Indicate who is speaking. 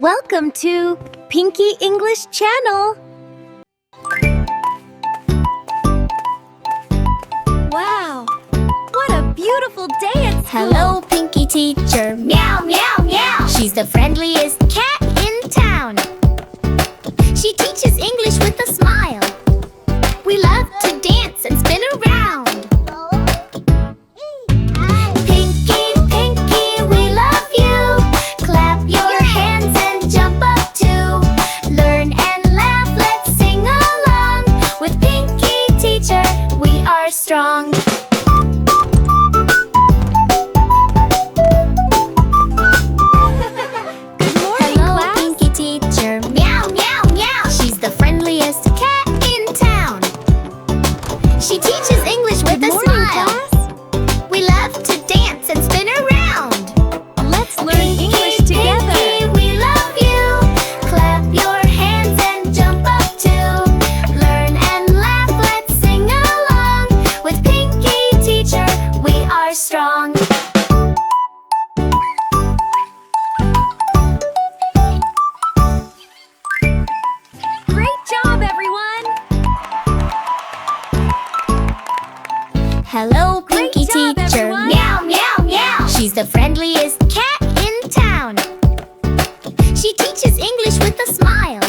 Speaker 1: Welcome to Pinky English Channel. Wow, what a beautiful day at school.
Speaker 2: Hello, Pinky teacher. Meow, meow, meow. She's the friendliest cat in town. She teaches English with a smile. We love to dance and spin around. Pinky, Pinky, we love you. Clap your hands and jump up too. Learn and laugh, let's sing along. With Pinky teacher, we are strong. She teaches English with a smile.
Speaker 1: Class.
Speaker 2: We love to dance and spin around.
Speaker 1: Let's learn
Speaker 2: Pinky,
Speaker 1: English together.
Speaker 2: Pinky, we love you. Clap your hands and jump up too. Learn and laugh, let's sing along. With Pinky teacher, we are strong.
Speaker 1: Great job, everyone.
Speaker 2: Hello,
Speaker 1: Great
Speaker 2: Pinky
Speaker 1: job,
Speaker 2: teacher.
Speaker 1: everyone.
Speaker 2: Meow, meow, meow. She's the friendliest cat in town. She teaches English with a smile.